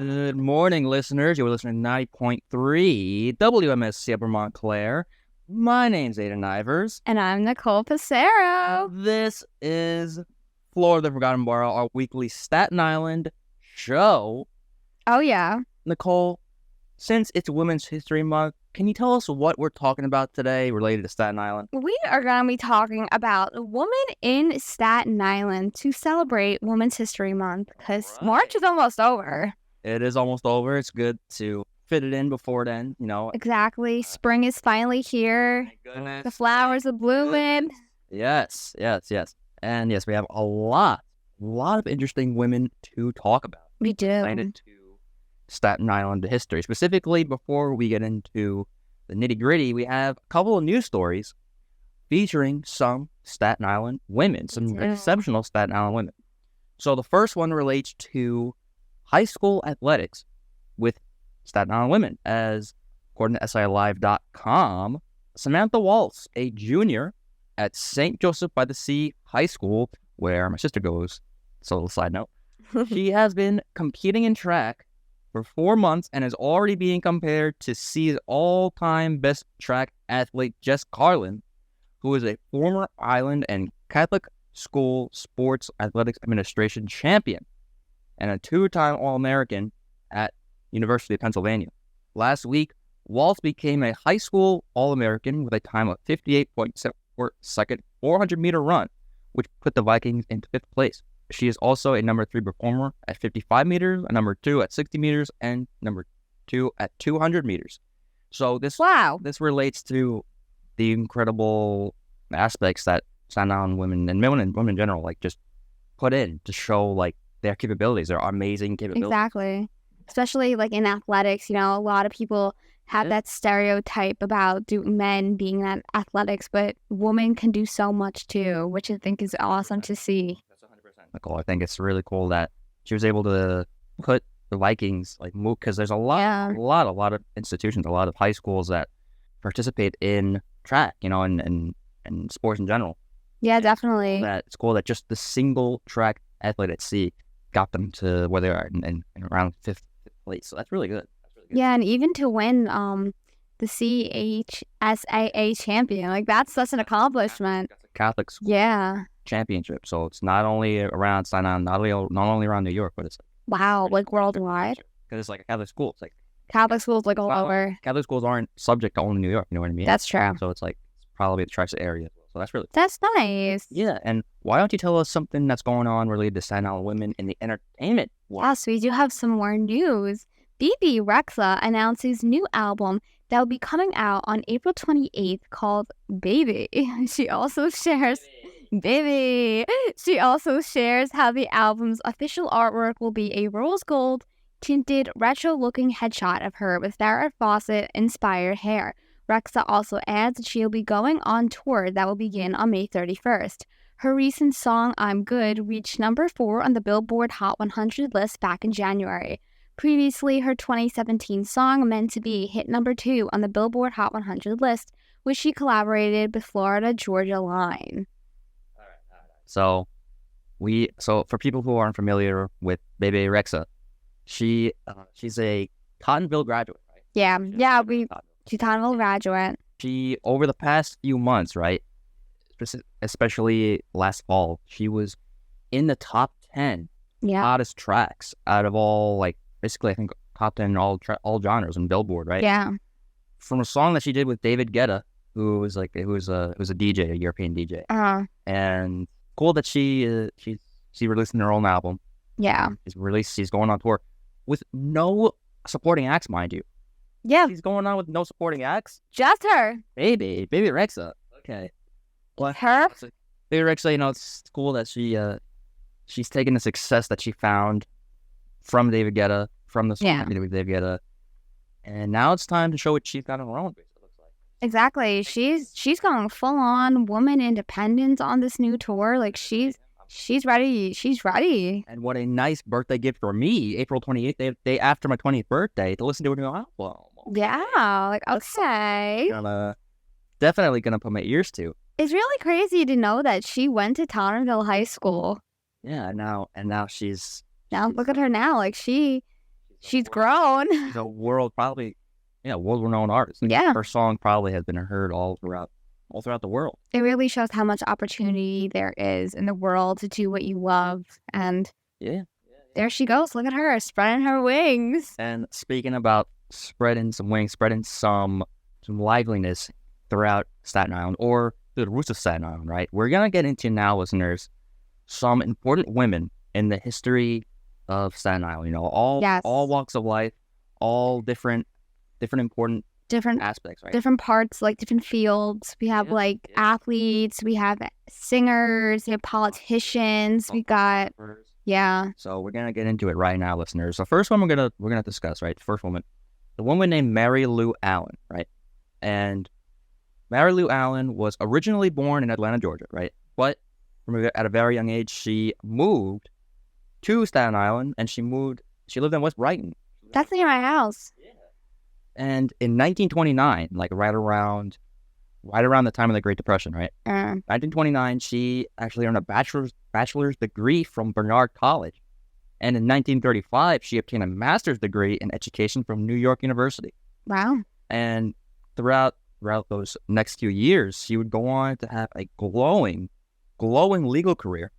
Good morning, listeners. You're listening to 90.3 WMSC Upper Montclair. My name's Aidan Ivers. And I'm Nicole Passero. This is Florida the Forgotten Borough, our weekly Staten Island show. Oh, yeah. Nicole, since it's Women's History Month, can you tell us what we're talking about today related to Staten Island? We are going to be talking about women in Staten Island to celebrate Women's History Month because March is almost over. It is almost over. It's good to fit it in before then, you know. Exactly. Spring is finally here. Thank goodness. The flowers are blooming. Yes. And yes, we have a lot of interesting women to talk about. We do. Related to Staten Island history. Specifically, before we get into the nitty-gritty, we have a couple of news stories featuring some Staten Island women, some exceptional Staten Island women. So the first one relates to high school athletics with Staten Island women, as according to SILive.com, Samantha Waltz, a junior at St. Joseph by the Sea High School, where my sister goes, so a little side note, she has been competing in track for 4 months and is already being compared to Sea's all-time best track athlete, Jess Carlin, who is a former Island and Catholic School Sports Athletics Administration champion and a 2-time All-American at University of Pennsylvania. Last week, Waltz became a high school All-American with a time of 58.74 second 400-meter run, which put the Vikings into 5th place. She is also a number 3 performer at 55 meters, a number 2 at 60 meters, and number 2 at 200 meters. So this relates to the incredible aspects that Staten Island women and women in general like just put in to show like their capabilities, their amazing capabilities. Exactly. Especially like in athletics, you know, a lot of people have that stereotype about men being at athletics, but women can do so much too, which I think is awesome to see. That's 100%. Nicole, I think it's really cool that she was able to put the Vikings like move, because there's a lot of institutions, a lot of high schools that participate in track, you know, and sports in general. Yeah, definitely. That it's cool that just the single track athlete at sea got them to where they are in around 5th place. So that's really good. Yeah, and even to win the CHSAA champion, like that's such an accomplishment. That's a Catholic school championship. So it's not only around Staten Island, not only around New York, but it's like worldwide. Because it's like a Catholic school. It's like Catholic schools like all over. Catholic schools aren't subject to only New York. You know what I mean? That's true. So it's like probably the tri-state area as well. So that's really cool. That's nice. Yeah, and why don't you tell us something that's going on related to Staten Island women in the entertainment world? Yes, we do have some more news. BB Rexa announces new album that will be coming out on April 28th called Baby. She also shares how the album's official artwork will be a rose gold tinted retro-looking headshot of her with Farrah Fawcett-inspired hair. Rexa also adds that she'll be going on tour that will begin on May 31st. Her recent song, I'm Good, reached number 4 on the Billboard Hot 100 list back in January. Previously, her 2017 song, Meant to Be, hit number 2 on the Billboard Hot 100 list, which she collaborated with Florida Georgia Line. All right. So for people who aren't familiar with Bebe Rexha, she's a Cottonville graduate, right? She's Cottonville graduate. She, over the past few months, right, especially last fall, she was in the top 10 hottest tracks out of all, like, basically, I think, top 10 all genres in Billboard, right? Yeah. From a song that she did with David Guetta, who was a DJ, a European DJ. And cool that she's releasing her own album. Yeah. She's going on tour with no supporting acts, mind you. Yeah. She's going on with no supporting acts? Just her. Baby Rexa. Okay. Well, her? Baby Rexa, you know, it's cool that she's taken the success that she found from David Guetta, from the song with David Guetta, and now it's time to show what she's got on her own. It looks like. Exactly. She's going full on woman independence on this new tour. Like she's ready. She's ready. And what a nice birthday gift for me, April 28th, the day after my 20th birthday, to listen to a new album. Yeah, like okay. Definitely gonna put my ears to. It's really crazy to know that she went to Townsville High School. Yeah, now she's look at her now. Like she's She's grown. She's a world-renowned artist. Yeah. Her song probably has been heard all throughout the world. It really shows how much opportunity there is in the world to do what you love. And there she goes. Look at her spreading her wings. And speaking about spreading some wings, spreading some liveliness throughout Staten Island, or the roots of Staten Island, right? We're going to get into now, listeners, some important women in the history of Staten Island. All walks of life, all different important aspects, right? Different parts, like different fields. We have athletes, we have singers, we have politicians, we got So we're gonna get into it right now, listeners. The first one we're gonna discuss, right? First woman, the woman named Mary Lou Allen, right? And Mary Lou Allen was originally born in Atlanta, Georgia, right? But at a very young age, she moved to Staten Island, and she lived in West Brighton. That's near my house. Yeah. And in 1929, like right around the time of the Great Depression, right? 1929, she actually earned a bachelor's degree from Barnard College. And in 1935, she obtained a master's degree in education from New York University. Wow. And throughout those next few years, she would go on to have a glowing legal career,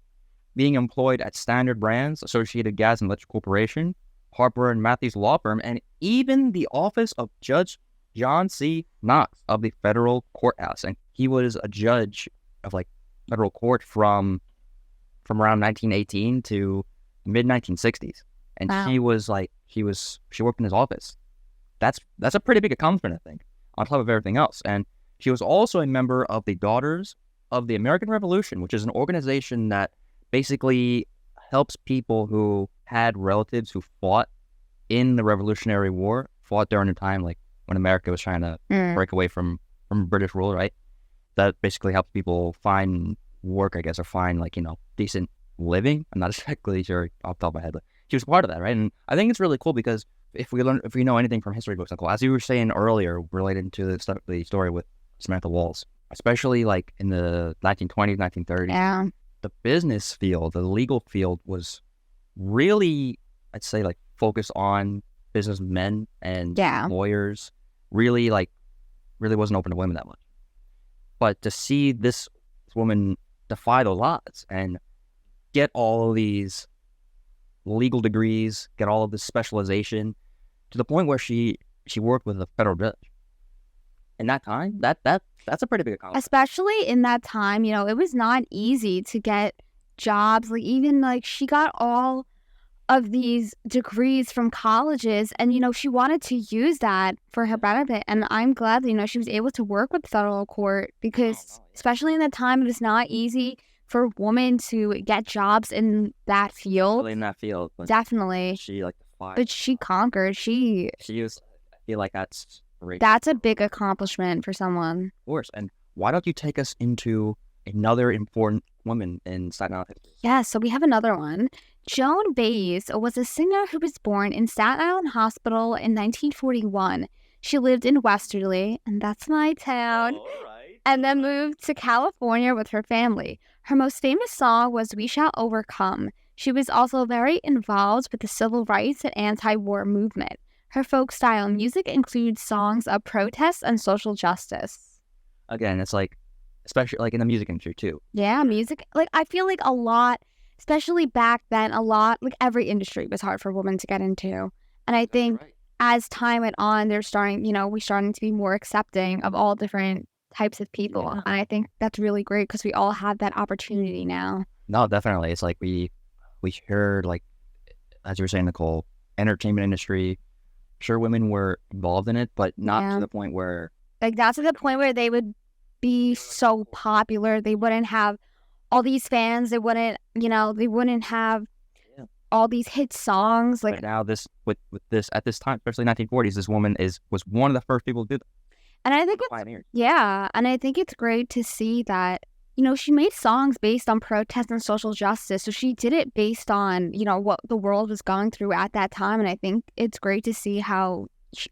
being employed at Standard Brands, Associated Gas and Electric Corporation, Harper and Matthews Law Firm, and even the office of Judge John C. Knox of the federal courthouse. And he was a judge of federal court from around 1918 to mid 1960s. And wow. She worked in his office. That's a pretty big accomplishment, I think, on top of everything else. And she was also a member of the Daughters of the American Revolution, which is an organization that basically helps people who had relatives who fought in the Revolutionary War, fought during a time like when America was trying to break away from British rule, right? That basically helps people find work, I guess, or find decent living. I'm not exactly sure off the top of my head, but she was part of that, right? And I think it's really cool because if we know anything from history books, Nicole, as you were saying earlier, related to the story with Samantha Walls, especially like in the 1920s, 1930s, the business field, the legal field was really, I'd say, focused on businessmen and lawyers. Really wasn't open to women that much. But to see this woman defy those odds and get all of these legal degrees, get all of this specialization, to the point where she worked with a federal judge. In that time, that's a pretty big accomplishment. Especially in that time, it was not easy to get jobs. She got all of these degrees from colleges, and she wanted to use that for her benefit. And I'm glad that she was able to work with federal court, because especially in that time, it was not easy for women to get jobs in that field. In that field, definitely. She but she conquered. She was. I feel like that's great. That's a big accomplishment for someone. Of course. And why don't you take us into another important woman in Staten Island history? Yeah, so we have another one. Joan Baez was a singer who was born in Staten Island Hospital in 1941. She lived in Westerly, and that's my town, and then moved to California with her family. Her most famous song was We Shall Overcome. She was also very involved with the civil rights and anti-war movement. Her folk style music includes songs of protest and social justice. Again, it's especially in the music industry too. Yeah, music. I feel like a lot, especially back then, every industry was hard for women to get into. And I think as time went on, we're starting to be more accepting of all different types of people. Yeah. And I think that's really great because we all have that opportunity now. No, definitely. It's we heard, as you were saying, Nicole, entertainment industry. Sure, women were involved in it, but not to the point where... not to the point where they would be so popular. They wouldn't have all these fans. They wouldn't, they wouldn't have all these hit songs. But now with this, at this time, especially 1940s, this woman was one of the first people to do that. And I think and I think it's great to see that, she made songs based on protest and social justice. So she did it based on, what the world was going through at that time. And I think it's great to see how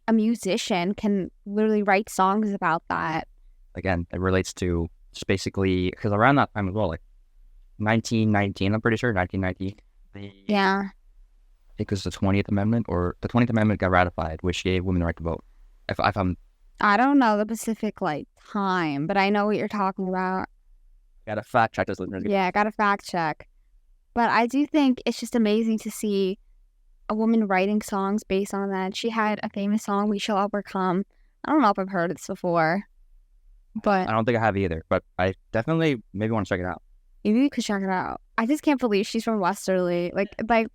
a musician can literally write songs about that. Again, it relates to just basically, because around that time as well, 1919, I'm pretty sure, 1919. think it was the 20th Amendment, or the 20th Amendment got ratified, which gave women the right to vote. If I'm I don't know the specific time, but I know what you're talking about. got to fact check this, listeners. Yeah, I got to fact check. But I do think it's just amazing to see a woman writing songs based on that. She had a famous song, "We Shall Overcome." I don't know if I've heard it before, but I don't think I have either, but I definitely maybe want to check it out. maybe we could check it out. I just can't believe she's from Westerly.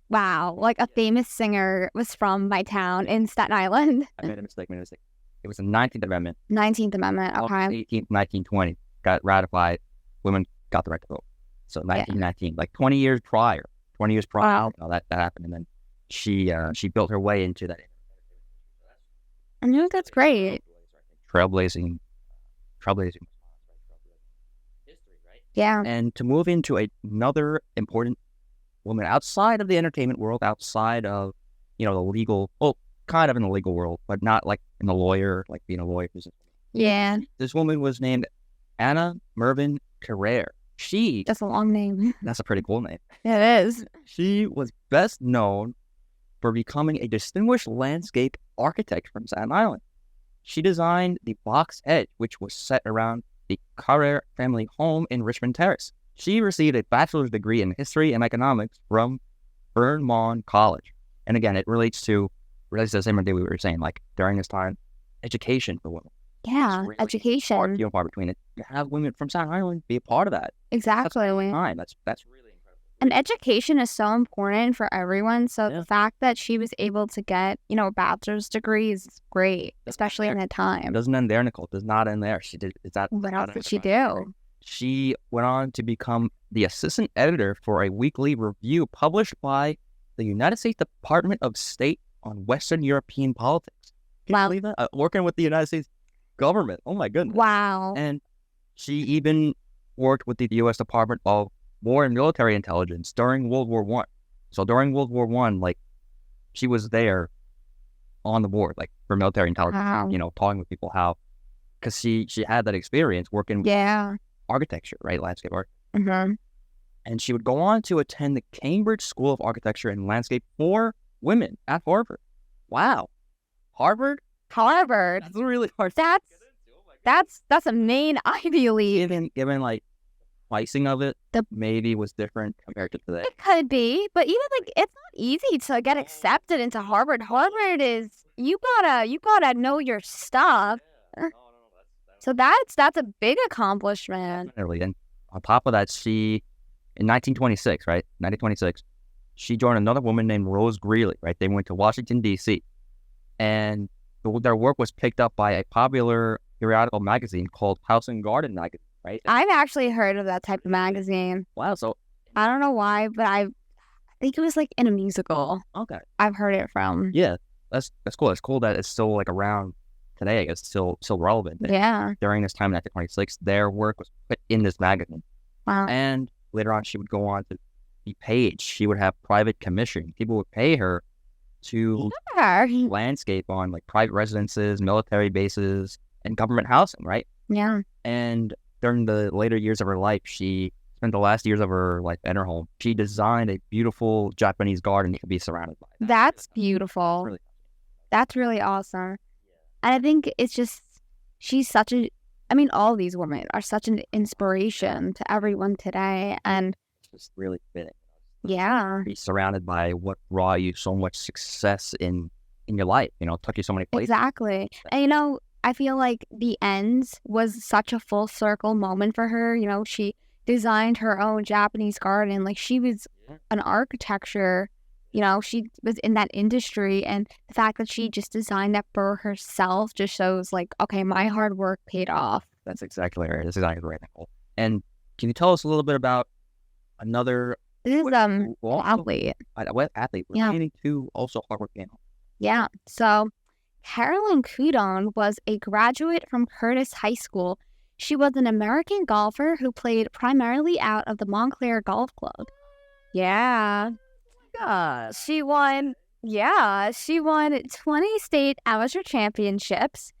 Wow. A famous singer was from my town in Staten Island. I made a mistake. It was the 19th Amendment. 19th Amendment, okay. 18th, 1920 got ratified. Women got the right to vote. So 1919, 20 years prior. Wow. That happened, and then she built her way into that. I know, that's great. Trailblazing history, right? Yeah. And to move into another important woman outside of the entertainment world, outside of, the legal, well, kind of in the legal world, but not in the lawyer, being a lawyer. Yeah. This woman was named Anna Mervyn Carrere. That's a long name. That's a pretty cool name. It is. She was best known for becoming a distinguished landscape architect from Staten Island. She designed the Box Edge, which was set around the Carrere family home in Richmond Terrace. She received a bachelor's degree in history and economics from Burnmont College. And again, it relates to the same idea we were saying, during this time, education for women. Yeah, really education. Hard, far between it. To have women from Staten Island be a part of that. Exactly. That's really incredible. And education is so important for everyone. So the fact that she was able to get, a bachelor's degree is great, especially in that time. It doesn't end there, Nicole. It does not end there. She did. What else did she do? She went on to become the assistant editor for a weekly review published by the United States Department of State on Western European politics. Can you believe that? Working with the United States government. Oh my goodness. Wow. And she even worked with the U.S. Department of War and Military Intelligence during World War I. So during World War I, she was there on the board, for military intelligence, talking with people because she had that experience working with architecture, right? Landscape art. Mm-hmm. And she would go on to attend the Cambridge School of Architecture and Landscape for women at Harvard. Wow. Harvard? That's really hard. That's a main Ivy League. Given pricing of it, maybe was different compared to today. It could be, but even it's not easy to get accepted into Harvard. Harvard is you gotta know your stuff. So that's a big accomplishment. Definitely. And on top of that, in 1926, right? 1926, she joined another woman named Rose Greeley, right? They went to Washington, D.C. And their work was picked up by a popular periodical magazine called House and Garden magazine, right? I've actually heard of that type of magazine. Wow. So I don't know why, but I think it was in a musical. Okay. I've heard it from. Yeah. That's cool. It's cool that it's still around today. I guess still relevant. Yeah. During this time in 1926, their work was put in this magazine. Wow. And later on, she would go on to be paid. She would have private commission. People would pay her to landscape on private residences, military bases, and government housing, right? Yeah. And during the later years of her life, she spent the last years of her life at her home. She designed a beautiful Japanese garden you could be surrounded by. That's beautiful. That's really awesome. And I think it's just, all these women are such an inspiration to everyone today. And it's just really fitting. Yeah. Be surrounded by what brought you so much success in your life, took you so many places. Exactly. And, I feel like the end was such a full circle moment for her. She designed her own Japanese garden. She was an architecture, she was in that industry. And the fact that she just designed that for herself just shows okay, my hard work paid off. That's exactly right. Nicole. And can you tell us a little bit about another... This is athlete. What athlete? We're meaning to also Harvard piano. Yeah. So Carolyn Cudon was a graduate from Curtis High School. She was an American golfer who played primarily out of the Montclair Golf Club. Yeah. She won 20 state amateur championships.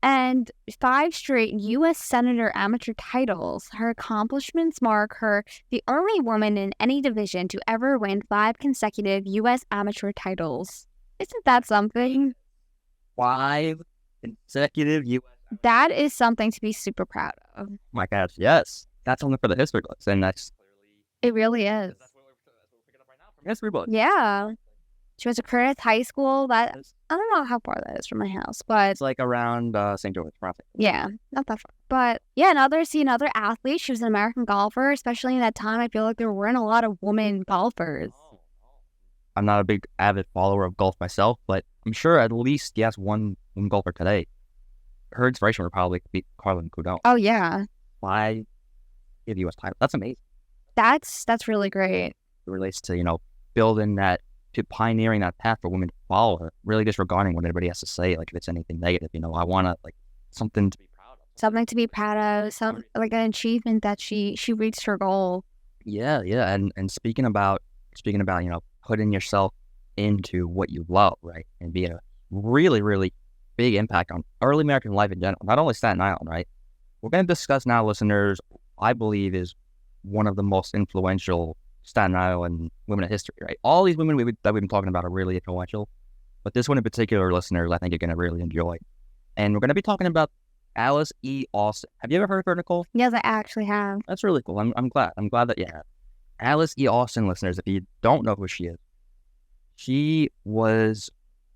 and 5 straight U.S. Senator amateur titles. Her accomplishments mark her the only woman in any division to ever win 5 consecutive U.S. amateur titles. Isn't that something? 5 consecutive U.S. That is something to be super proud of. My gosh, yes. That's something for the history books, and that's clearly... It really is. That's what we're picking up right now from history books. Yeah. She went to Curtis High School. That I don't know how far that is from my house, but It's like around St. George. yeah, not that far. But yeah, another athlete. She was an American golfer, especially in that time. I feel like there weren't a lot of women golfers. I'm not a big avid follower of golf myself, but I'm sure at least yes, one golfer today. Her inspiration would probably be Carlin Coudon. Oh yeah, 5 U.S. titles. That's amazing. that's really great. It relates to building that, to pioneering that path for women to follow her, really disregarding what everybody has to say, like if it's anything negative. I want to something to be proud of. Something to be proud of, some like an achievement that she reached her goal. Yeah, and speaking about putting yourself into what you love, right, and being a really, really big impact on early American life in general, not only Staten Island, right? We're going to discuss now, listeners, I believe is one of the most influential Staten Island women in history, right? All these women that we've been talking about are really influential, but this one in particular, listeners, I think you're going to really enjoy. And we're going to be talking about Alice E. Austin. Have you ever heard of her, Nicole? Yes, I actually have. That's really cool. I'm glad. I'm glad that you have. Alice E. Austin, listeners, if you don't know who she is, she was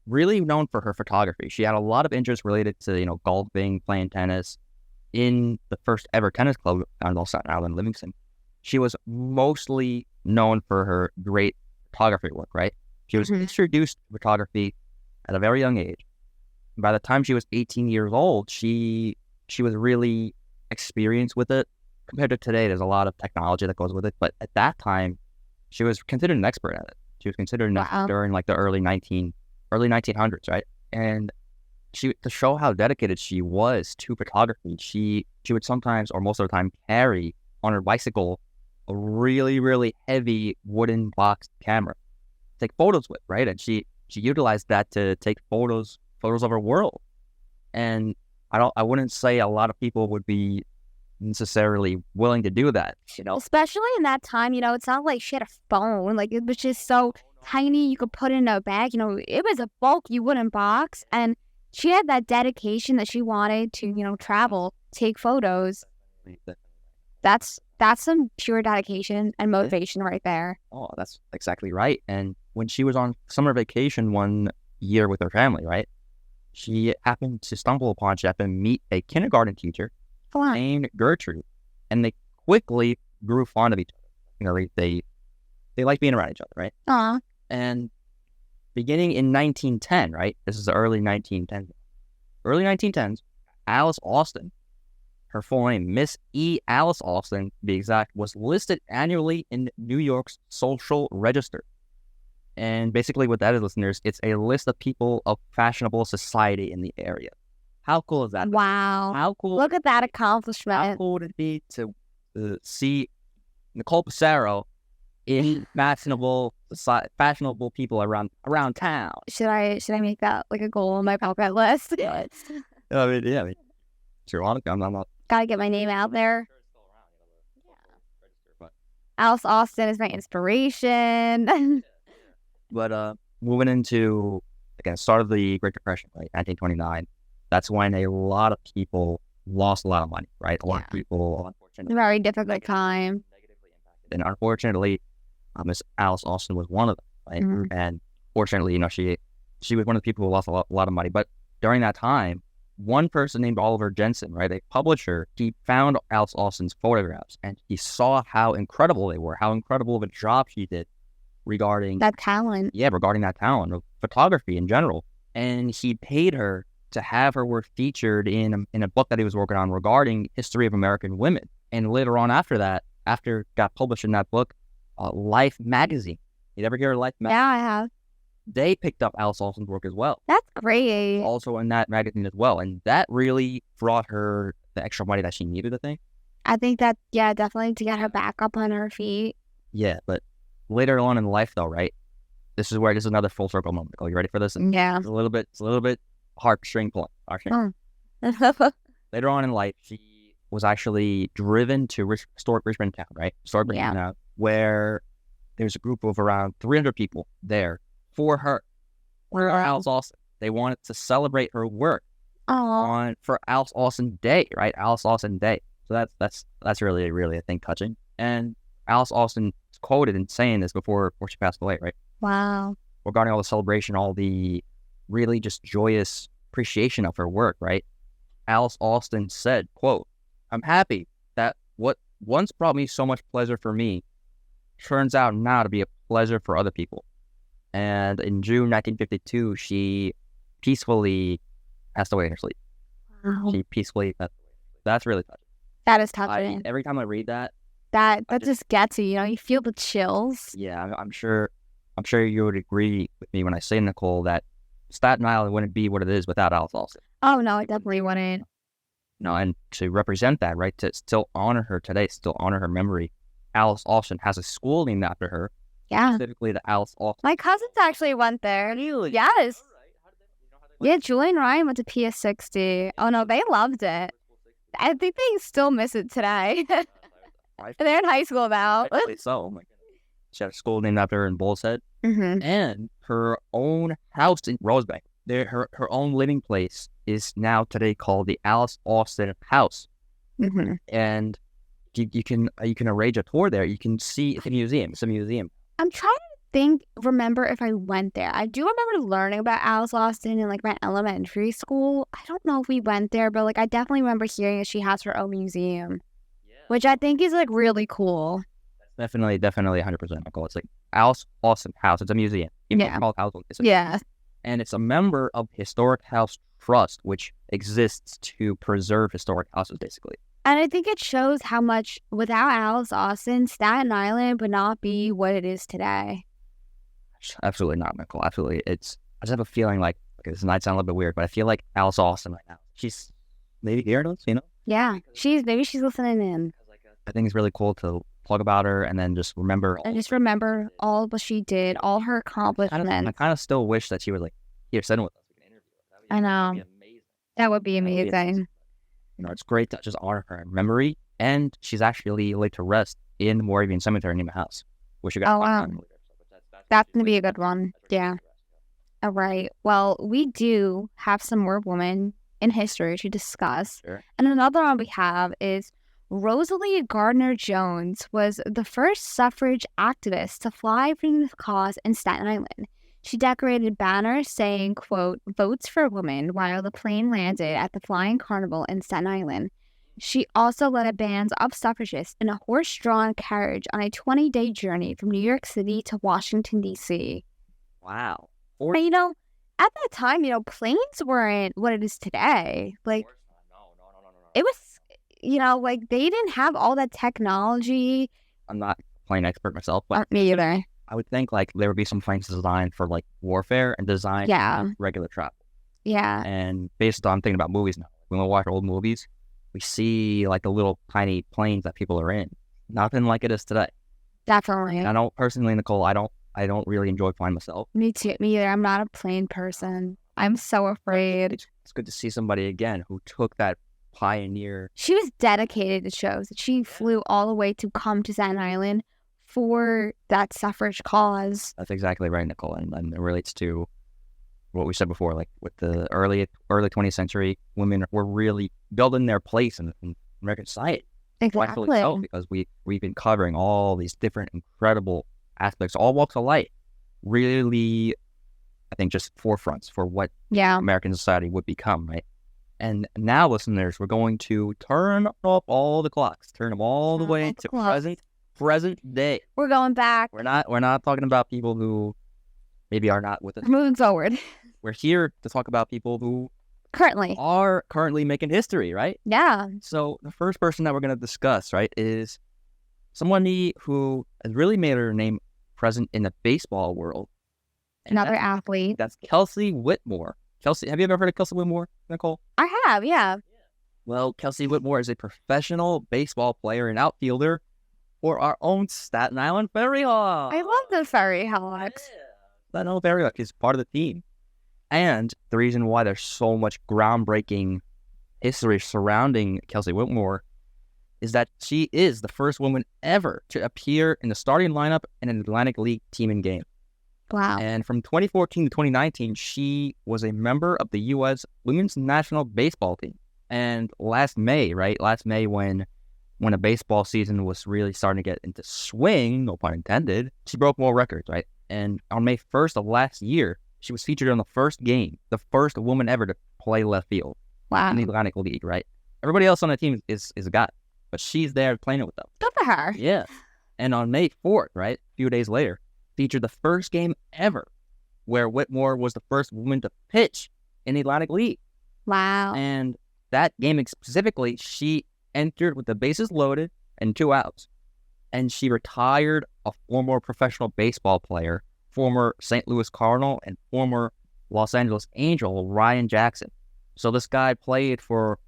really known for her photography. She had a lot of interest related to, golfing, playing tennis in the first ever tennis club on Staten Island, Livingston. She was mostly known for her great photography work, right? She was introduced to photography at a very young age. By the time she was 18 years old, she was really experienced with it. Compared to today, there's a lot of technology that goes with it. But at that time, she was considered an expert at it. She was considered an expert during the early 1900s, right? And to show how dedicated she was to photography, she would sometimes, or most of the time, carry on her bicycle a really, really heavy wooden box camera to take photos with, right? And she utilized that to take photos of her world. And I wouldn't say a lot of people would be necessarily willing to do that, Especially in that time, it's not like she had a phone. Like, it was just so tiny you could put in a bag. It was a bulky wooden box, and she had that dedication that she wanted to, travel, take photos. That's some pure dedication and motivation right there. Oh, that's exactly right. And when she was on summer vacation one year with her family, right, she happened to meet a kindergarten teacher named Gertrude, and they quickly grew fond of each other. They like being around each other, right? Aww. And beginning in 1910, right, this is the early 1910s, Alice Austin, her full name, Miss E. Alice Austin, to be exact, was listed annually in New York's Social Register. And basically what that is, listeners, it's a list of people of fashionable society in the area. How cool is that? Wow. How cool. Look at that accomplishment. How cool would it be to see Nicole Pissarro in fashionable people around town? Should I make that like a goal on my bucket list? I mean, sure, I'm not. Gotta get my name out there. Alice Austin is my inspiration. But moving into, again, start of the Great Depression, right, 1929, that's when a lot of people lost a lot of money, right? A lot of people, unfortunately. Very difficult time. Negatively impacted. And unfortunately, Miss Alice Austin was one of them, right? Mm-hmm. And fortunately, she was one of the people who lost a lot of money. But during that time, one person named Oliver Jensen, right, a publisher, he found Alice Austin's photographs, and he saw how incredible they were, how incredible of a job she did regarding that talent. Yeah, regarding that talent of photography in general. And he paid her to have her work featured in a book that he was working on regarding history of American women. And later on after that, after it got published in that book, Life magazine. You ever hear of Life magazine? Yeah, I have. They picked up Alice Austin's work as well. That's great. Also in that magazine as well. And that really brought her the extra money that she needed, I think. I think that, yeah, definitely to get her back up on her feet. Yeah, but later on in life though, right? This is another full circle moment. Are you ready for this? Yeah. It's a little bit heartstring point. Later on in life, she was actually driven to historic Richmond town, right? Historic Richmond town, where there's a group of around 300 people there for her, for Alice Austin. They wanted to celebrate her work for Alice Austin Day, right? Alice Austin Day. So that's really, really, I think, touching. And Alice Austin is quoted in saying this before she passed away, right? Wow. Regarding all the celebration, all the really just joyous appreciation of her work, right? Alice Austin said, quote, "I'm happy that what once brought me so much pleasure for me turns out now to be a pleasure for other people." And in June 1952, she peacefully passed away in her sleep. Wow. She peacefully passed away. That's really touching. That is touching. Every time I read that, that just gets you. You feel the chills. Yeah, I'm sure you would agree with me when I say, Nicole, that Staten Island wouldn't be what it is without Alice Austin. Oh no, it definitely wouldn't. No, and to represent that, right, to still honor her today, still honor her memory, Alice Austin has a school named after her. Yeah. Specifically the Alice Austin. My cousins actually went there. Really? Yes. All right. How did they, Yeah, Julie and Ryan went to PS60. Oh no, they loved it. I think they still miss it today. They're in high school now. Actually, so, oh my goodness. She had a school named after her in Bull's Head. Mm-hmm. And her own house in Rosebank. Her own living place is now today called the Alice Austin House. Mm-hmm. And you can arrange a tour there. You can see it's a museum. It's a museum. I'm trying to remember if I went there. I do remember learning about Alice Austin in like my elementary school. I don't know if we went there, but like I definitely remember hearing that she has her own museum, which I think is like really cool. Definitely 100% Nicole. It's like Alice Austin House. It's a museum. Yeah. Called House. Yeah. And it's a member of Historic House Trust, which exists to preserve historic houses, basically. And I think it shows how much, without Alice Austin, Staten Island would not be what it is today. Absolutely not, Nicole. Absolutely. I just have a feeling like, okay, this might sound a little bit weird, but I feel like Alice Austin right now, she's maybe hearing us, Yeah. Maybe she's listening in. I think it's really cool to talk about her and then just remember. All what she did, all her accomplishments. I kind of still wish that she was like, here, sitting with us. We can interview her. I know. That would be amazing. It's great to just honor her in memory. And she's actually laid to rest in Moravian Cemetery near my house. Which you got. Oh, wow. That's going to be a good one. Yeah. All right. Well, we do have some more women in history to discuss. Sure. And another one we have is Rosalie Gardner-Jones was the first suffrage activist to fly for the cause in Staten Island. She decorated banners saying, quote, "Votes for Women," while the plane landed at the Flying Carnival in Staten Island. She also led a band of suffragists in a horse-drawn carriage on a 20-day journey from New York City to Washington, D.C. Wow. But, at that time, planes weren't what it is today. Like, No. It was, like, they didn't have all that technology. I'm not a plane expert myself, but me either. I would think, like, there would be some planes designed for, like, warfare and designed for regular travel. Yeah. And based on thinking about movies now, when we watch old movies, we see, like, the little tiny planes that people are in. Nothing like it is today. Definitely. And I don't, personally, Nicole, I don't really enjoy flying myself. Me too. Me either. I'm not a plane person. I'm so afraid. It's good to see somebody, again, who took that pioneer. She was dedicated to shows that she flew all the way to come to Staten Island for that suffrage cause. That's exactly right, Nicole. And it relates to what we said before, like with the early 20th century, women were really building their place in American society. Exactly. So, because we've been covering all these different incredible aspects, all walks of life, really, I think, just forefronts for what American society would become, right? And now, listeners, we're going to turn up all the clocks, turn them all the way to present day. We're going back. We're not talking about people who maybe are not with us. We're moving forward. We're here to talk about people who are currently making history, right? Yeah. So the first person that we're going to discuss, right, is somebody who has really made her name present in the baseball world. Another athlete. That's Kelsey Whitmore. Kelsey, have you ever heard of Kelsey Whitmore, Nicole? I have, yeah. Well, Kelsey Whitmore is a professional baseball player and outfielder for our own Staten Island Ferry Hawks. I love the Ferry Hawks. Yeah. Staten Island Ferry Hawks is part of the team. And the reason why there's so much groundbreaking history surrounding Kelsey Whitmore is that she is the first woman ever to appear in the starting lineup in an Atlantic League team in game. Wow. And from 2014 to 2019, she was a member of the U.S. Women's National Baseball team. And last May, when a baseball season was really starting to get into swing, no pun intended, she broke more records, right? And on May 1st of last year, she was featured on the first game, the first woman ever to play left field in the Atlantic League, right? Everybody else on the team is a guy, but she's there playing it with them. Good for her. Yeah. And on May 4th, right, a few days later, featured the first game ever where Whitmore was the first woman to pitch in the Atlantic League. Wow. And that game specifically, she entered with the bases loaded and 2 outs. And she retired a former professional baseball player, former St. Louis Cardinal and former Los Angeles Angel, Ryan Jackson. So this guy played for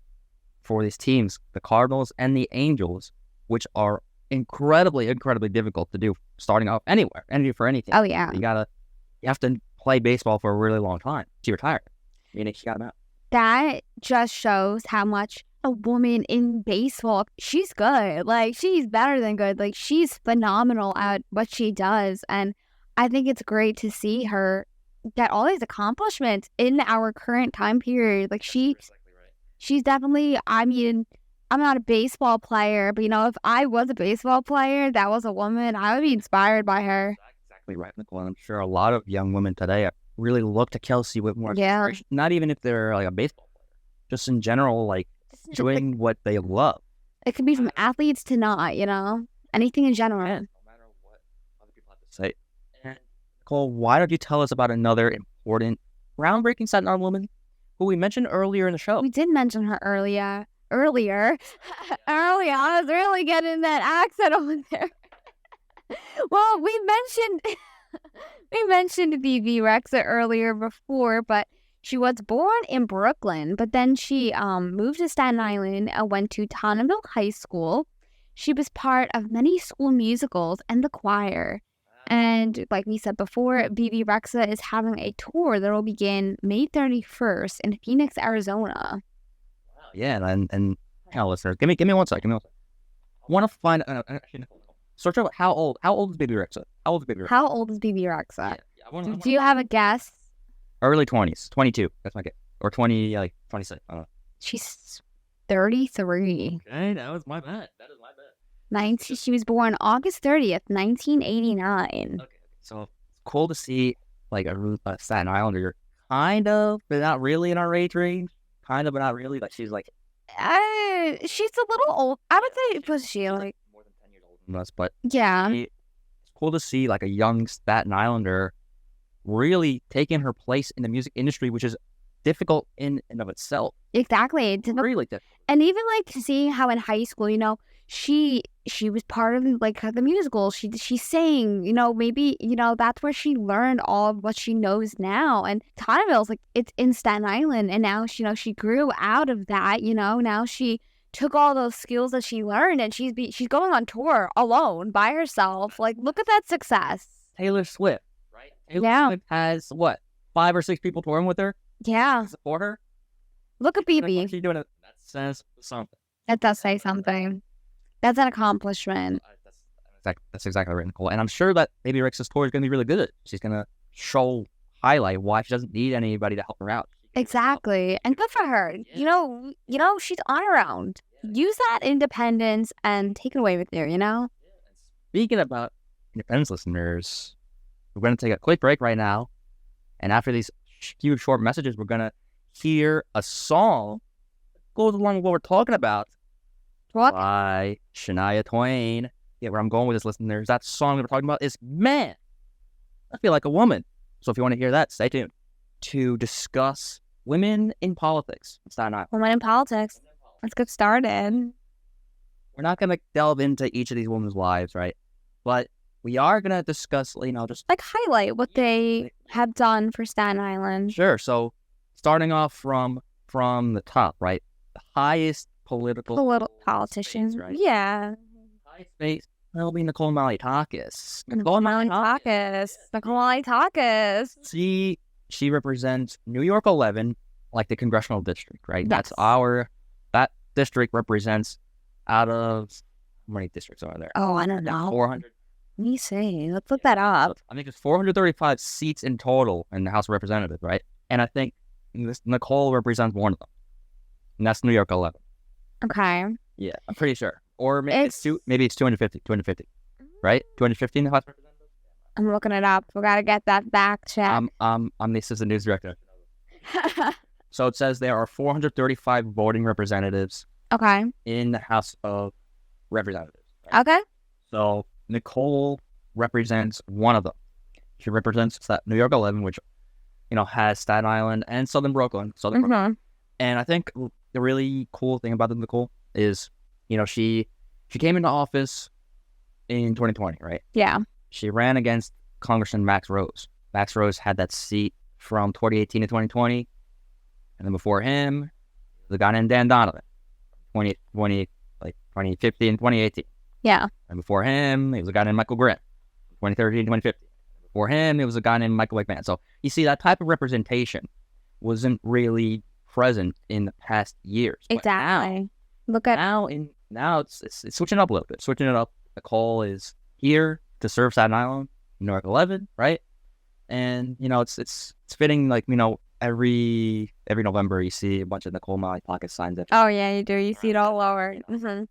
these teams, the Cardinals and the Angels, which are incredibly difficult to do starting off anywhere, for anything. Oh, yeah. You have to play baseball for a really long time. She retired. Meaning she got him out. That just shows how much a woman in baseball, she's good. Like, she's better than good. Like, she's phenomenal at what she does. And I think it's great to see her get all these accomplishments in our current time period. Like, she's definitely, I mean, I'm not a baseball player, but, if I was a baseball player, that was a woman, I would be inspired by her. Exactly right, Nicole. And I'm sure a lot of young women today really look to Kelsey Whitmore. Yeah. Not even if they're like a baseball player, just in general, like doing what they love. It could be from athletes to not, anything in general. Yeah, no matter what other people have to say. And Nicole, why don't you tell us about another important, groundbreaking Staten Island woman who we mentioned earlier in the show? We did mention her earlier. I was really getting that accent over there. Well, we mentioned Bebe Rexha earlier before, but she was born in Brooklyn, but then she moved to Staten Island and went to Tonneville High School. She was part of many school musicals and the choir. And like we said before, Bebe Rexha is having a tour that will begin May 31st in Phoenix, Arizona. Yeah, and listeners, give me one second. I want to find search out how old is Bebe Rexha? How old is Bebe Rexha? Yeah, Do you have a guess? Early 20s, 22. That's my guess, or 26. I don't know. She's 33. Okay, that is my bad. She was born August 30th, 1989. Okay, so it's cool to see like a Staten Islander, kind of, but not really in our age range. Kind of, but not really. Like she's like, she's a little old. I would say, was she like more than 10 years older than us? But yeah, it's cool to see like a young Staten Islander really taking her place in the music industry, which is difficult in and of itself. Exactly, it's really difficult. And even like seeing how in high school, she was part of like the musical. She sang, maybe that's where she learned all of what she knows now. And Tonneville's like it's in Staten Island, and now she grew out of that. Now she took all those skills that she learned, and she's going on tour alone by herself. Like, look at that success. Taylor Swift, right? Taylor Swift has what, 5 or 6 people touring with her? Yeah, to support her. Look at Bebe. She's doing it. That says something. That does say something. That's an accomplishment. That's exactly right, Nicole. And I'm sure that Bebe Rexha's tour is going to be really good. She's going to highlight why she doesn't need anybody to help her out. Exactly. And good for her. Yeah. She's on her own. Use that independence and take it away with you, Speaking about independence, listeners, we're going to take a quick break right now. And after these few short messages, we're going to hear a song that goes along with what we're talking about. What? By Shania Twain. Yeah, where I'm going with this, listeners, that song that we're talking about is Man, I Feel Like a Woman. So if you want to hear that, stay tuned to discuss women in politics. Women in politics. Let's get started. We're not going to delve into each of these women's lives, right? But we are going to discuss, just like highlight what they have done for Staten Island. Sure. So starting off from the top, right? The highest politicians, right? Yeah. High space. That'll be Nicole Malliotakis. Nicole Malliotakis. She represents New York 11, like the congressional district, right? Yes. That's our district represents out of how many districts are there? Oh, I don't know. 400. Let me see. Let's look that up. I think there's 435 seats in total in the House of Representatives, right? And I think Nicole represents one of them, and that's New York 11. Okay. Yeah, I'm pretty sure. Or maybe it's 250, right? 250 in the House of Representatives. I'm looking it up. We gotta get that back check. I'm the assistant news director. So it says there are 435 voting representatives Okay. in the House of Representatives. Right? Okay. So Nicole represents one of them. She represents that New York 11, which, has Staten Island and Southern Brooklyn. Mm-hmm. And I think the really cool thing about Nicole is, she came into office in 2020, right? Yeah. She ran against Congressman Max Rose. Max Rose had that seat from 2018 to 2020. And then before him, the guy named Dan Donovan, 2015 and 2018. Yeah. And before him, it was a guy named Michael Grimm, 2013 2015. Before him, it was a guy named Michael McMahon. So you see, that type of representation wasn't really present in the past years. Exactly. Now it's switching up a little bit. Switching it up. Nicole is here to serve Staten Island, New York 11, right? And it's fitting. Like every November you see a bunch of Nicole Molly pocket signs. Oh yeah, you do. You see it all over. Mm-hmm. And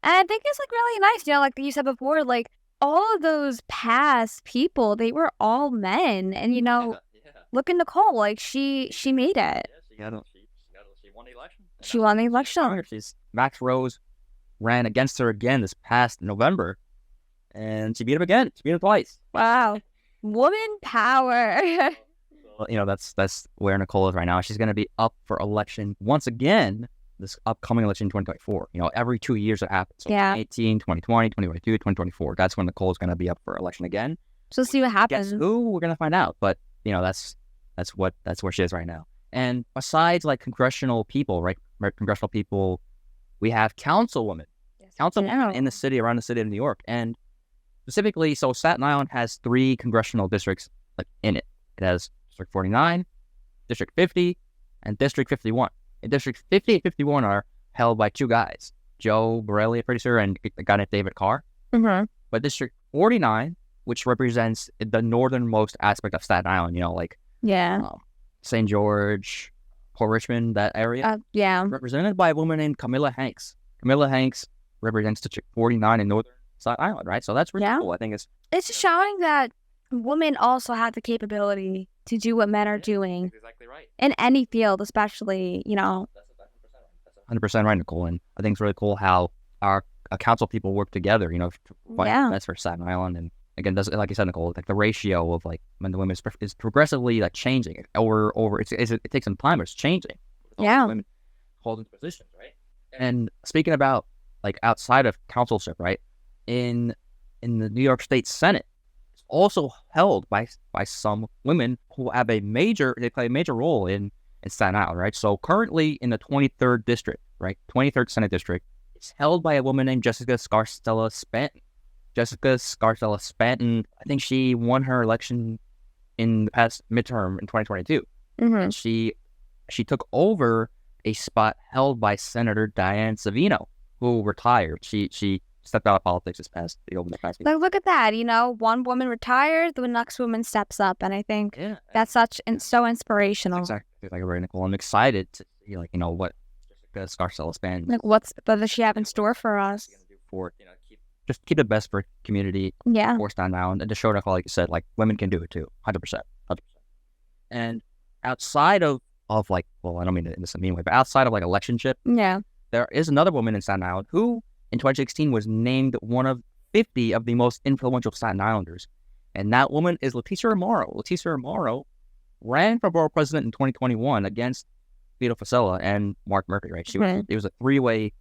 I think it's really nice. Like you said before, like all of those past people, they were all men, and look at Nicole. Like she made it. Yeah, she won the election. She won the election. Max Rose ran against her again this past November, and she beat him again. She beat him twice. Wow, woman power. That's where Nicole is right now. She's going to be up for election once again this upcoming election in 2024. Every 2 years it happens. So 2018, 2020, 2022, 2024. That's when Nicole is going to be up for election again. So see what happens. Guess who? We're going to find out. But that's where she is right now. And besides like congressional people, right? Congressional people, we have councilwomen. Yes, Councilwomen in the city, around the city of New York. And specifically, so Staten Island has 3 congressional districts in it. It has District 49, District 50, and District 51. And District 50 and 51 are held by 2 guys, Joe Borelli, I'm pretty sure, and a guy named David Carr. Mm-hmm. But District 49, which represents the northernmost aspect of Staten Island, St. George, Port Richmond, that area. Represented by a woman named Camilla Hanks. Camilla Hanks represents District 49 in northern Staten Island, right? So that's really cool. I think it's showing that women also have the capability to do what men are doing. That's exactly right. In any field, especially, That's 100% right, Nicole. And I think it's really cool how our council people work together, to fight best for Staten Island. And again, like you said, Nicole, like the ratio of like men to women is progressively like changing over. It takes some time, but it's changing. Women holding positions, right? And speaking about like outside of councilship, right? In the New York State Senate, it's also held by some women who have they play a major role in Staten Island, right? So currently in the 23rd district, right? 23rd Senate district, it's held by a woman named Jessica Scarcella Spanton. Jessica Scarcella Spanton, I think she won her election in the past midterm in 2022. Mm-hmm. And she took over a spot held by Senator Diane Savino, who retired. She stepped out of politics this past year. Like, look at that. One woman retired, the next woman steps up, and I think that's so inspirational. That's exactly like very Nicole. I'm excited to see what Jessica Scarcella Spanton. Like, what does she have in store for us? Keep the best for community. Yeah. For Staten Island, and to show that, like you said, like women can do it too, 100%. And outside of like, well, I don't mean it in this mean way, but outside of like electionship, there is another woman in Staten Island who, in 2016, was named one of 50 of the most influential Staten Islanders, and that woman is Leticia Amaro. Leticia Amaro ran for borough president in 2021 against Vito Fossella and Mark Murphy. Right? It was a 3-way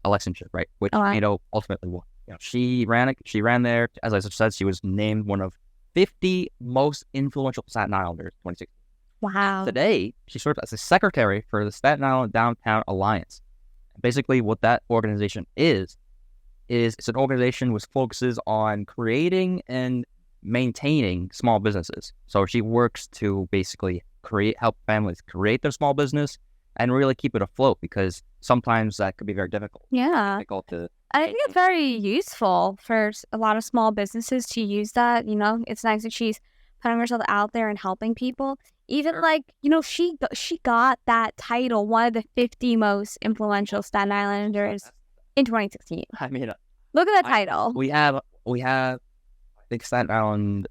electionship, right? Which ultimately won. She ran there. As I said, she was named one of 50 most influential Staten Islanders in 2016. Wow. Today, she serves as the secretary for the Staten Island Downtown Alliance. Basically, what that organization is it's an organization which focuses on creating and maintaining small businesses. So she works to basically help families create their small business and really keep it afloat, because sometimes that could be very difficult. Yeah. Difficult to. I think it's very useful for a lot of small businesses to use that. It's nice that she's putting herself out there and helping people. Even like, she got that title, one of the 50 most influential Staten Islanders in 2016. I mean, look at that title. We have. I think Staten Island's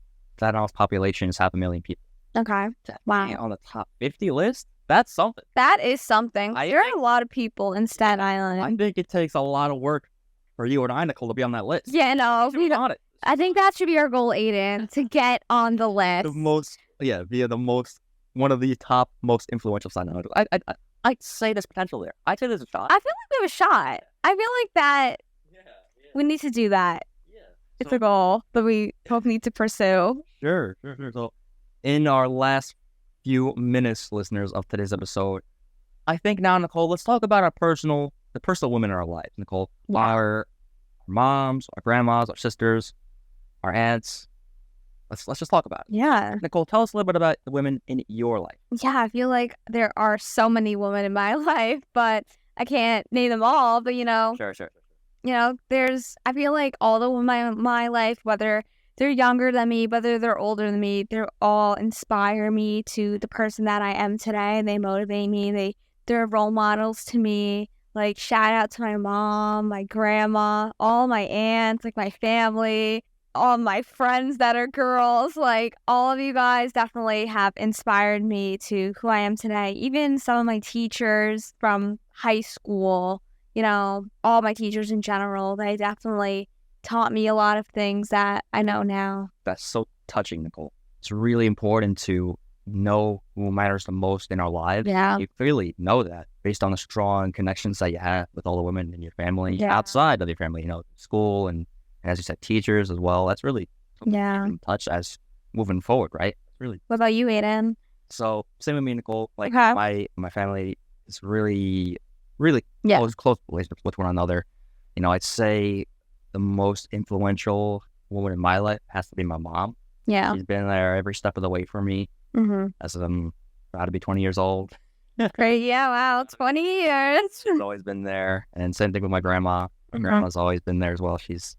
population is 500,000 people. Okay. Wow. On the top 50 list, that's something. That is something. There are a lot of people in Staten Island. I think it takes a lot of work for you and I, Nicole, to be on that list. Yeah, no. I think that should be our goal, Aidan, to get on the list. One of the top most influential Staten Islanders. I'd say there's potential there. I'd say there's a shot. I feel like we have a shot. I feel like that we need to do that. Yeah. It's a goal that we both need to pursue. Sure. So, in our last few minutes, listeners, of today's episode, I think now, Nicole, let's talk about the personal women in our lives, Nicole. Yeah. Our moms, our grandmas, our sisters, our aunts. Let's just talk about it. Yeah. Nicole, tell us a little bit about the women in your life. Yeah, I feel like there are so many women in my life, but I can't name them all. But, Sure. I feel like all the women in my life, whether they're younger than me, whether they're older than me, they all inspire me to the person that I am today. They motivate me. They're role models to me. Like, shout out to my mom, my grandma, all my aunts, like my family, all my friends that are girls. Like, all of you guys definitely have inspired me to who I am today. Even some of my teachers from high school, all my teachers in general, they definitely taught me a lot of things that I know now. That's so touching, Nicole. It's really important to know who matters the most in our lives. Yeah. You clearly know that based on the strong connections that you have with all the women in your family, outside of your family, school, and as you said, teachers as well. That's really in touch as moving forward, right? Really. What about you, Aidan? So same with me, Nicole. Like, my family is really close relationships with one another. I'd say the most influential woman in my life has to be my mom. Yeah. She's been there every step of the way for me. Mm-hmm. As I'm about to be 20 years old. Great. Yeah, wow, 20 years. She's always been there. And same thing with my grandma. My grandma's always been there as well. She's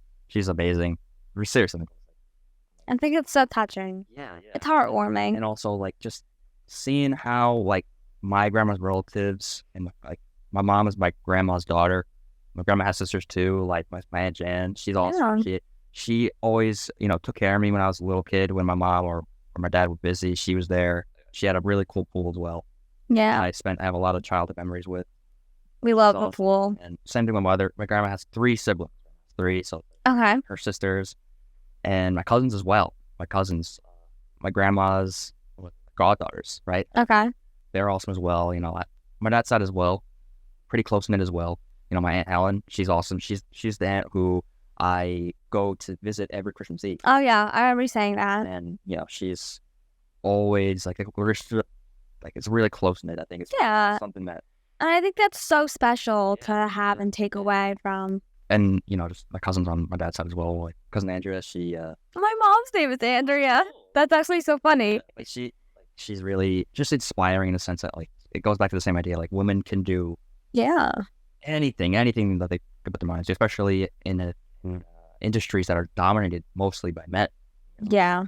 amazing. Seriously. I think it's so touching. Yeah. It's heartwarming. And also, like, just seeing how, like, my grandma's relatives, and like, my mom is my grandma's daughter. My grandma has sisters too, like my Aunt Jan. She's awesome. She always, took care of me when I was a little kid. When my mom or my dad were busy, she was there. She had a really cool pool as well. Yeah. I have a lot of childhood memories with. We love the pool. And same thing with my mother. My grandma has 3 siblings. 3, so her sisters and my cousins as well. My cousins, my grandma's goddaughters, right? Okay. They're awesome as well. My dad's side as well, pretty close knit as well. My Aunt Helen, she's awesome. She's the aunt who I go to visit every Christmas Eve. Oh yeah, I remember you saying that. And she's always like it's really close knit. I think it's something that. And I think that's so special to have and take away from. And just my cousins on my dad's side as well. Like cousin Andrea, she. My mom's name is Andrea. That's actually so funny. She's really just inspiring in the sense that, like, it goes back to the same idea. Like, women can do. Yeah. Anything that they could put their minds to, especially in industries that are dominated mostly by men. Yeah.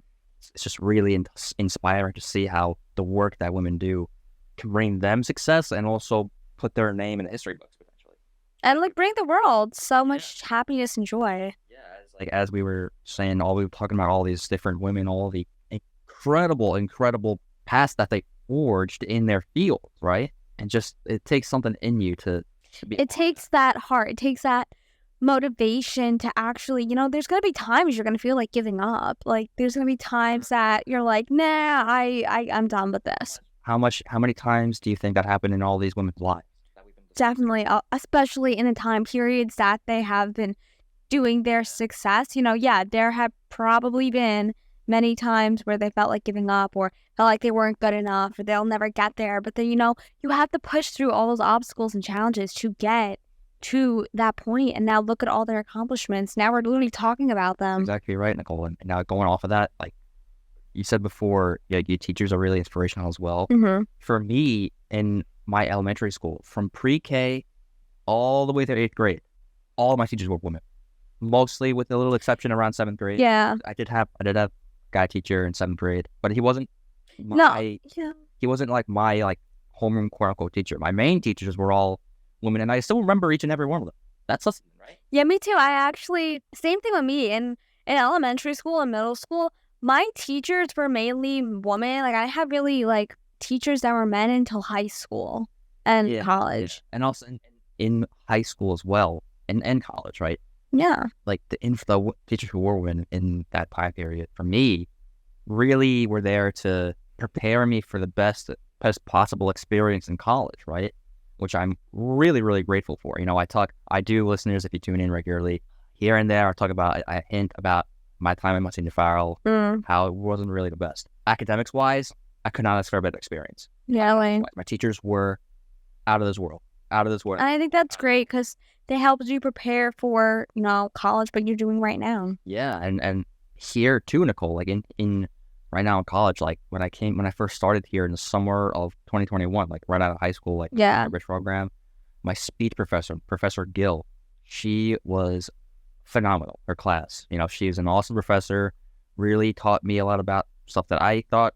It's just really inspiring to see how the work that women do can bring them success and also put their name in the history books potentially. And like bring the world so much happiness and joy. Yeah, as we were saying, we were talking about all these different women, all the incredible paths that they forged in their field, right? And just it takes something in you to be. It takes that heart. It takes that motivation to actually, there's going to be times you're going to feel like giving up. Like there's going to be times that you're like, nah, I'm done with this. How many times do you think that happened in all these women's lives? Definitely, especially in the time periods that they have been doing their success. There have probably been many times where they felt like giving up or felt like they weren't good enough or they'll never get there. But then, you have to push through all those obstacles and challenges to get to that point. And now look at all their accomplishments. Now we're literally talking about them. Exactly right, Nicole. And now going off of that, like you said before, your teachers are really inspirational as well. Mm-hmm. For me, in my elementary school, from pre-K all the way through 8th grade, all of my teachers were women. Mostly, with a little exception around 7th grade. Yeah. I did have a guy teacher in 7th grade, but he wasn't he wasn't like my like homeroom quote unquote teacher. My main teachers were all women, and I still remember each and every one of them. That's something, right? Yeah, me too. I actually, same thing with me. In elementary school and middle school, my teachers were mainly women. Like, I had really, like, teachers that were men until high school and college. And also in high school as well, and college, right? Yeah. Like, the teachers who were women in that time period, for me, really were there to prepare me for the best possible experience in college, right? Which I'm really, really grateful for. You know, I do, listeners, if you tune in regularly, here and there, I hint about my time in Monsignor Farrell, how it wasn't really the best. Academics-wise, I could not ask for a better experience. Yeah, like, my teachers were out of this world. And I think that's great because they helped you prepare for, you know, college, what you're doing right now. Yeah, and here too, Nicole, like in right now in college, like when I first started here in the summer of 2021, like right out of high school, like Yeah. Rich program, my speech professor, Professor Gill, she was phenomenal. Her class, you know, she's an awesome professor, really taught me a lot about stuff that I thought,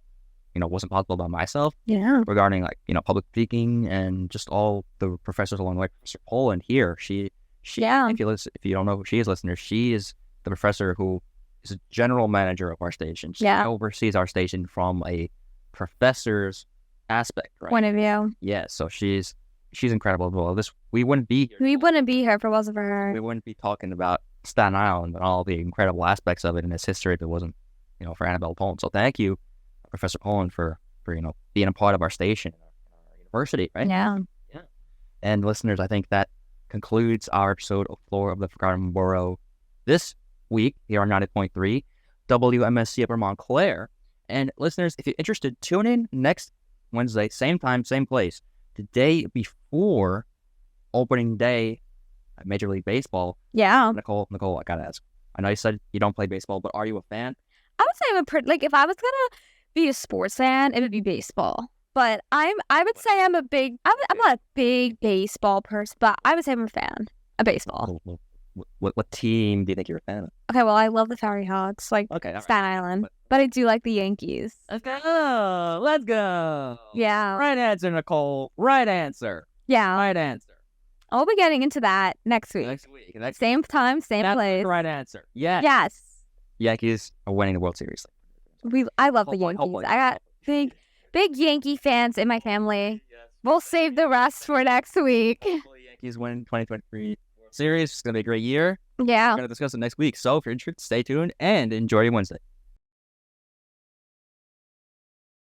you know, wasn't possible about myself. Yeah. Regarding, like, you know, public speaking and just all the professors along the way. Professor Poland here, she Yeah. if you don't know who she is, listeners, she is the professor who is a general manager of our station. She oversees our station from a professor's aspect, right? Point of view. Yeah, so she's incredible as well. We wouldn't be here. We wouldn't be here if it wasn't for her. We wouldn't be talking about Staten Island and all the incredible aspects of it and its history if it wasn't, you know, for Annabelle Poland. So thank you, Professor Poland, for you know, being a part of our station, our university, right? Yeah. Yeah. And listeners, I think that concludes our episode of Floor of the Forgotten Borough this week here on 90.3 WMSC Upper Montclair. And listeners, if you're interested, tune in next Wednesday, same time, same place, the day before opening day at Major League Baseball. Yeah. Nicole, I gotta ask. I know you said you don't play baseball, but are you a fan? I would say I'm like, if I was gonna be a sports fan, it would be baseball. But I would say I'm not a big baseball person, but I would say I'm a fan of baseball. What team do you think you're a fan of? Okay, well, I love the Fairy Hawks, like Staten Island, but I do like the Yankees. Let's go. Yeah. Right answer, Nicole. Right answer. Yeah. Right answer. I'll be getting into that next week. Same time, same place. That's the right answer. Yes. Yes. Yankees are winning the World Series. I love the Yankees. I got big Yankee fans in my family. We'll save the rest for next week. Hopefully Yankees win 2023 World Series. It's going to be a great year. Yeah. We're going to discuss it next week. So if you're interested, stay tuned and enjoy your Wednesday.